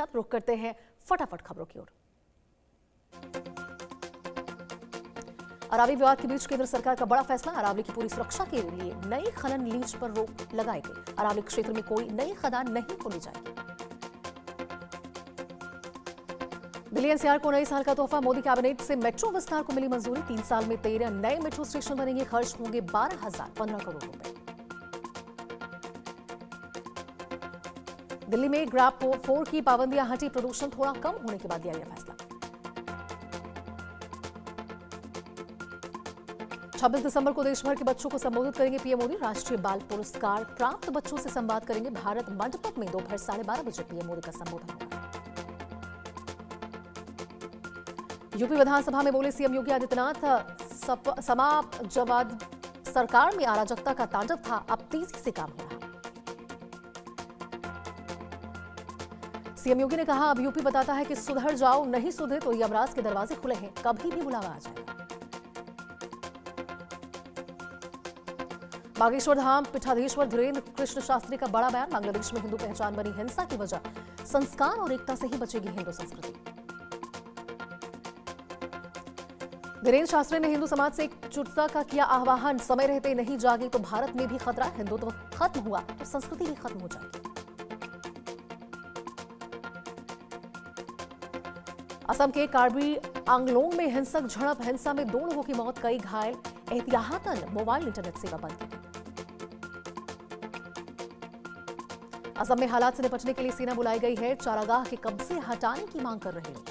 साथ रुख करते हैं फटाफट खबरों की ओर। अरावली विवाद के बीच केंद्र सरकार का बड़ा फैसला। अरावली की पूरी सुरक्षा के लिए नई खनन लीज पर रोक लगाई गई। अरावली क्षेत्र में कोई नई खदान नहीं खोली जाएगी। दिल्ली एनसीआर को नए साल का तोहफा। मोदी कैबिनेट से मेट्रो विस्तार को मिली मंजूरी। 3 साल में 13 नए मेट्रो स्टेशन बनेंगे। खर्च होंगे 12,015 करोड़ रुपए। दिल्ली में ग्रैप 4 की पाबंदियां हटी। प्रदूषण थोड़ा कम होने के बाद लिया गया फैसला। 26 दिसंबर को देश भर के बच्चों को संबोधित करेंगे पीएम मोदी। राष्ट्रीय बाल पुरस्कार प्राप्त बच्चों से संवाद करेंगे। भारत मंडपम में दोपहर 12:30 बजे पीएम मोदी का संबोधन होगा। यूपी विधानसभा में बोले सीएम योगी आदित्यनाथ, समाजवाद सरकार में अराजकता का तांडव था, अब तेजी से काम हो रहा। सीएम योगी ने कहा, अब यूपी बताता है कि सुधर जाओ, नहीं सुधरे तो यमराज के दरवाजे खुले हैं, कभी भी बुलावा आ जाएगा। बागेश्वर धाम पीठाधीश्वर धीरेन्द्र कृष्ण शास्त्री का बड़ा बयान। बांग्लादेश में हिंदू पहचान बनी हिंसा की वजह संस्कार और एकता से ही बचेगी हिंदू संस्कृति। धीरेन्द्र शास्त्री ने हिंदू समाज से एकजुटता का किया आह्वान। समय रहते नहीं जागे तो भारत में भी खतरा। हिंदुत्व खत्म हुआ तो संस्कृति भी खत्म हो जाएगी। असम के कार्बी आंगलोंग में हिंसक झड़प। हिंसा में 2 लोगों की मौत, कई घायल। एहतियातन मोबाइल इंटरनेट सेवा बंद की गई। असम में हालात से निपटने के लिए सेना बुलाई गई है। चारागाह के कब्जे हटाने की मांग कर रहे लोग।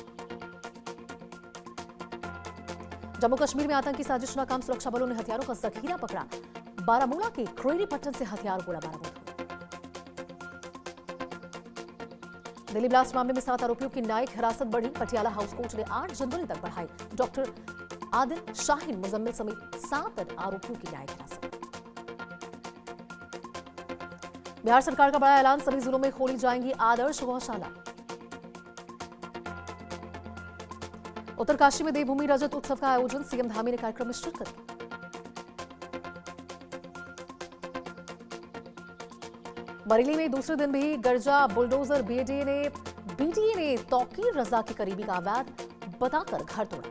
जम्मू कश्मीर में आतंकी साजिश नाकाम। सुरक्षा बलों ने हथियारों का जखीरा पकड़ा। बारामूला के क्रोरी पट्टन से हथियार गोला बरामद। दिल्ली ब्लास्ट मामले में 7 आरोपियों की न्यायिक हिरासत बढ़ी। पटियाला हाउस कोर्ट ने 8 जनवरी तक बढ़ाई। डॉक्टर आदिल शाहीन मुजम्मिल समेत 7 आरोपियों की न्यायिक हिरासत। बिहार सरकार का बड़ा ऐलान। सभी जिलों में खोली जाएंगी आदर्श गौशाला। उत्तरकाशी में देवभूमि रजत उत्सव का आयोजन। सीएम धामी ने कार्यक्रम में शिरकत की। बरेली में दूसरे दिन भी गर्जा बुलडोजर। बीडीए ने तौकीर रजा के करीबी का अवैध बताकर घर तोड़ा।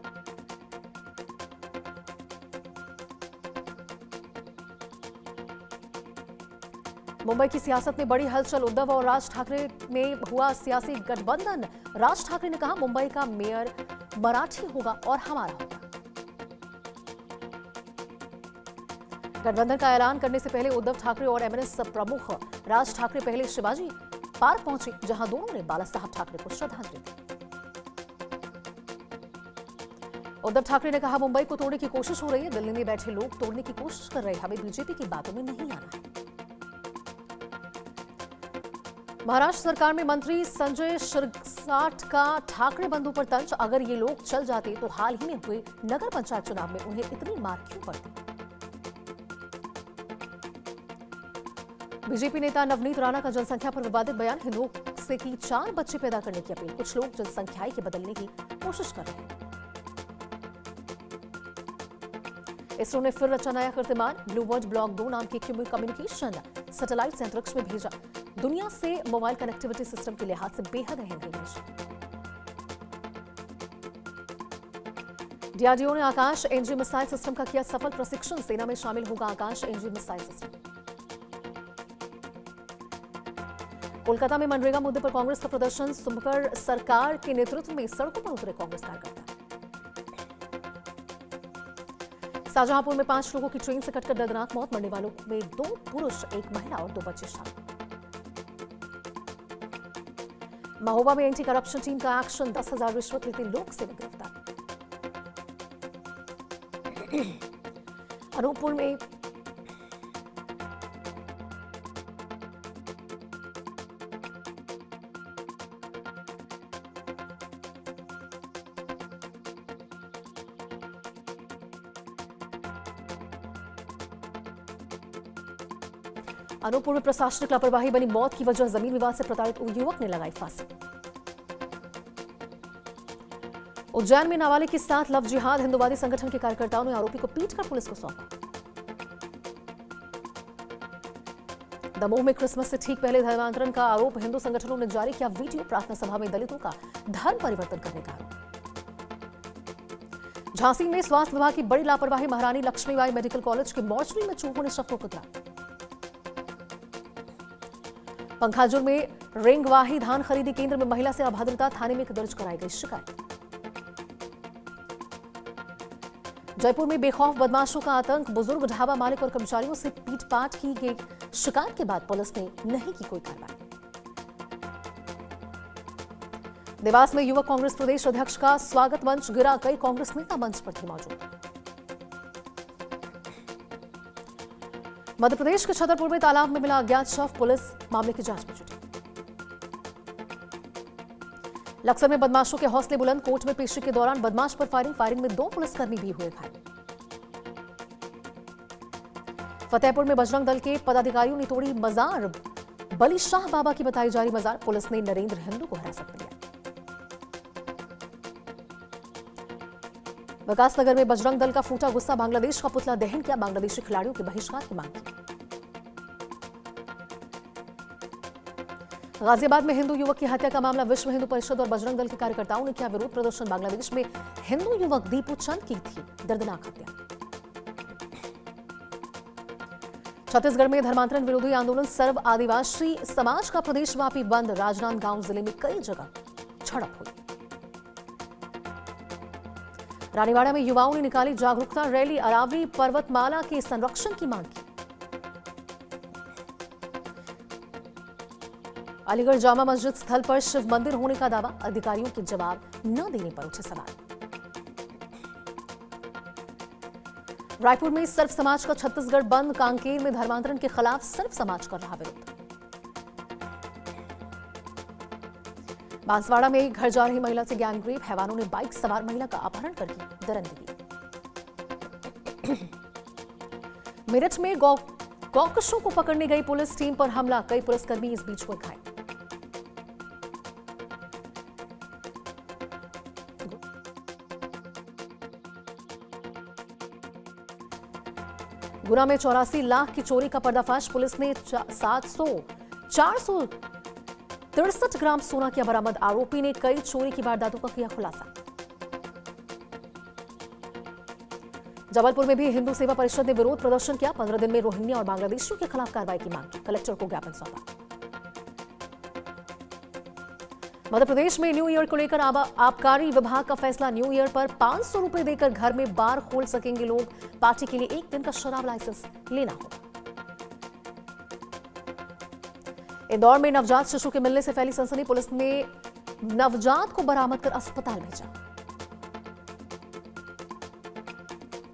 मुंबई की सियासत में बड़ी हलचल। उद्धव और राज ठाकरे में हुआ सियासी गठबंधन। राज ठाकरे ने कहा, मुंबई का मेयर मराठी होगा और हमारा होगा। गठबंधन का ऐलान करने से पहले उद्धव ठाकरे और एमएनएस प्रमुख राज ठाकरे पहले शिवाजी पार्क पहुंचे, जहां दोनों ने बाला साहब ठाकरे को श्रद्धांजलि दी। उद्धव ठाकरे ने कहा, मुंबई को तोड़ने की कोशिश हो रही है। दिल्ली में बैठे लोग तोड़ने की कोशिश कर रहे हैं। हमें बीजेपी की बातों में नहीं आना है। महाराष्ट्र सरकार में मंत्री संजय शिरसाट का ठाकरे बंधु पर तंज। अगर ये लोग चल जाते तो हाल ही में हुए नगर पंचायत चुनाव में उन्हें इतनी मार क्यों पड़ती। बीजेपी नेता नवनीत राणा का जनसंख्या पर विवादित बयान। हिंदुओं से की 4 बच्चे पैदा करने की अपील। कुछ लोग जनसंख्या के बदलने की कोशिश कर रहे हैं। इसरो ने फिर रचा नया कीर्तिमान। ब्लूबर्ड ब्लॉक 2 नाम की कम्युनिकेशन सैटेलाइट से अंतरिक्ष में भेजा। दुनिया से मोबाइल कनेक्टिविटी सिस्टम के लिहाज से बेहद अहम है देश। डीआरडीओ ने आकाश एनजी मिसाइल सिस्टम का किया सफल प्रशिक्षण। सेना में शामिल होगा आकाश एनजी मिसाइल सिस्टम। कोलकाता में मनरेगा मुद्दे पर कांग्रेस का प्रदर्शन। सुमकर सरकार के नेतृत्व में सड़कों पर उतरे कांग्रेस कार्यकर्ता। शाहजहांपुर में 5 लोगों की ट्रेन से कटकर दर्दनाक मौत। मरने वालों में 2 पुरुष, 1 महिला और 2 बच्चे शामिल। महोबा में एंटी करप्शन टीम का एक्शन। 10,000 रिश्वत लेते लोक सेवक गिरफ्तार। अनूपपुर में अनूपपुर में प्रशासनिक लापरवाही बनी मौत की वजह। जमीन विवाद से प्रताड़ित युवक ने लगाई फांसी। उज्जैन में नाबालिग के साथ लव जिहाद। हिंदुवादी संगठन के कार्यकर्ताओं ने आरोपी को पीटकर पुलिस को सौंपा। दमोह में क्रिसमस से ठीक पहले धर्मांतरण का आरोप, हिंदू संगठनों ने जारी किया वीडियो, प्रार्थना सभा में दलितों का धर्म परिवर्तन करने का आरोप। झांसी में स्वास्थ्य विभाग की बड़ी लापरवाही, महारानी लक्ष्मीबाई मेडिकल कॉलेज के मॉर्चरी में चूहों ने शव को कुतरा। पंखाजुर में रेंगवाही धान खरीदी केंद्र में महिला से अभद्रता, थाने में दर्ज कराई गई शिकायत। जयपुर में बेखौफ बदमाशों का आतंक, बुजुर्ग ढाबा मालिक और कर्मचारियों से पीटपाट की गई शिकायत के बाद पुलिस ने नहीं की कोई कार्रवाई। देवास में युवक कांग्रेस प्रदेश अध्यक्ष का स्वागत मंच गिरा, कई कांग्रेस नेता मंच पर थे मौजूद। मध्य प्रदेश के छतरपुर में तालाब में मिला अज्ञात शव, पुलिस मामले की जांच में जुटी। लक्सर में बदमाशों के हौसले बुलंद, कोर्ट में पेशी के दौरान बदमाश पर फायरिंग में 2 पुलिसकर्मी भी हुए घायल। फतेहपुर में बजरंग दल के पदाधिकारियों ने तोड़ी मजार, बली शाह बाबा की बताई जा रही मजार, पुलिस ने नरेंद्र हिंदू को हिरासत में लिया। विकासनगर में बजरंग दल का फूटा गुस्सा, बांग्लादेश का पुतला दहन किया, बांग्लादेशी खिलाड़ियों के बहिष्कार की मांग की। गाजियाबाद में हिंदू युवक की हत्या का मामला, विश्व हिंदू परिषद और बजरंग दल के कार्यकर्ताओं ने किया विरोध प्रदर्शन, बांग्लादेश में हिंदू युवक दीपू चंद की थी दर्दनाक हत्या। छत्तीसगढ़ में धर्मांतरण विरोधी आंदोलन, सर्व आदिवासी समाज का प्रदेशव्यापी बंद, राजनांदगांव जिले में कई जगह झड़प हुई। रानीवाड़ा में युवाओं ने निकाली जागरूकता रैली, अरावली पर्वतमाला के संरक्षण की मांग की। अलीगढ़ जामा मस्जिद स्थल पर शिव मंदिर होने का दावा, अधिकारियों के जवाब न देने पर उठे सवाल। रायपुर में सर्व समाज का छत्तीसगढ़ बंद, कांकेर में धर्मांतरण के खिलाफ सर्व समाज कर रहा विरोध। बांसवाड़ा में घर जा रही महिला से गैंगरेप, हैवानों ने बाइक सवार महिला का अपहरण कर की दरिंदगी। मेरठ में गौकशों को पकड़ने गई पुलिस टीम पर हमला, कई पुलिसकर्मी इस बीच हुए घायल। गुना में 84 लाख की चोरी का पर्दाफाश, पुलिस ने 463 ग्राम सोना किया बरामद, आरोपी ने कई चोरी की वारदातों का किया खुलासा। जबलपुर में भी हिंदू सेवा परिषद ने विरोध प्रदर्शन किया, 15 दिन में रोहिंग्या और बांग्लादेशियों के खिलाफ कार्रवाई की मांग की, कलेक्टर को ज्ञापन सौंपा। मध्य प्रदेश में न्यू ईयर को लेकर आबकारी विभाग का फैसला, न्यू ईयर पर 500 रुपए देकर घर में बार खोल सकेंगे लोग, पार्टी के लिए 1 दिन का शराब लाइसेंस लेना होगा। इंदौर में नवजात शिशु के मिलने से फैली सनसनी, पुलिस ने नवजात को बरामद कर अस्पताल भेजा।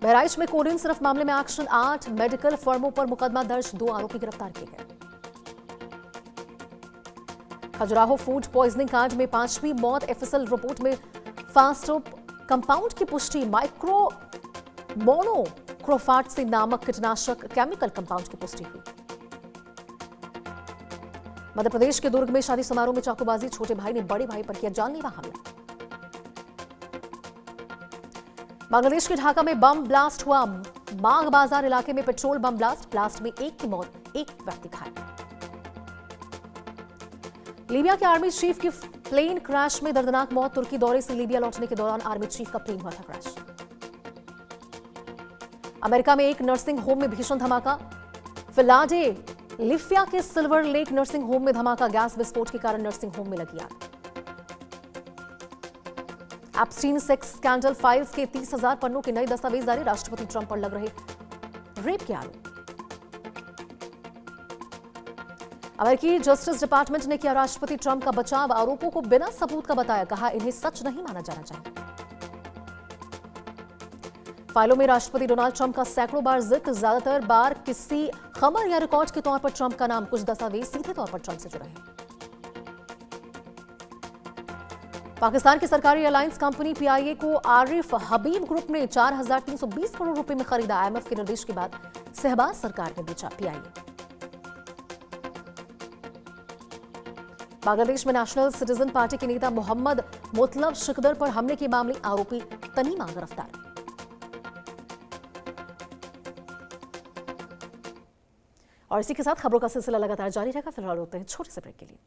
बहराइच में कोरियन सिर्फ मामले में एक्शन, 8 मेडिकल फर्मों पर मुकदमा दर्ज, 2 आरोपी गिरफ्तार किए गए। खजुराहो फूड पॉइजनिंग कांड में 5वीं मौत, एफएसएल रिपोर्ट में फास्टोप कंपाउंड की पुष्टि, माइक्रो मोनोक्रोफाट नामक कीटनाशक केमिकल कंपाउंड की पुष्टि हुई। मध्य प्रदेश के दुर्ग में शादी समारोह में चाकूबाजी, छोटे भाई ने बड़े भाई पर किया जानलेवा हमला। बांग्लादेश के ढाका में बम ब्लास्ट हुआ, माघ बाजार इलाके में पेट्रोल बम ब्लास्ट में 1 की मौत, 1 व्यक्ति घायल। लीबिया के आर्मी चीफ की प्लेन क्रैश में दर्दनाक मौत, तुर्की दौरे से लीबिया लौटने के दौरान आर्मी चीफ का प्लेन हुआ था क्रैश। अमेरिका में एक नर्सिंग होम में भीषण धमाका, फिलाडेल्फिया के सिल्वर लेक नर्सिंग होम में धमाका, गैस विस्फोट के कारण नर्सिंग होम में लगी आग। एप्स्टीन सेक्स स्कैंडल फाइल्स के 30,000 पन्नों के नए दस्तावेज जारी, राष्ट्रपति ट्रंप पर लग रहे रेप के आरोप। अमेरिकी जस्टिस डिपार्टमेंट ने किया राष्ट्रपति ट्रंप का बचाव, आरोपों को बिना सबूत का बताया, कहा इन्हें सच नहीं माना जाना चाहिए। फाइलों में राष्ट्रपति डोनाल्ड ट्रंप का सैकड़ों बार जिक्र, ज्यादातर बार किसी खबर या रिकॉर्ड के तौर पर ट्रंप का नाम, कुछ दस्तावेज सीधे तौर पर ट्रंप से जुड़े हैं। पाकिस्तान की सरकारी अलायंस कंपनी पीआईए को आरिफ हबीब ग्रुप ने 4,320 करोड़ रुपए में खरीदा, आईएमएफ के निर्देश के बाद शहबाज सरकार ने बेचा पीआईए। बांग्लादेश में नेशनल सिटीजन पार्टी के नेता मोहम्मद मुतलब शिकदर पर हमले के मामले, आरोपी तनीमा गिरफ्तार। और इसी के साथ खबरों का सिलसिला लगातार जारी रहेगा। फिलहाल होते हैं छोटे से ब्रेक के लिए।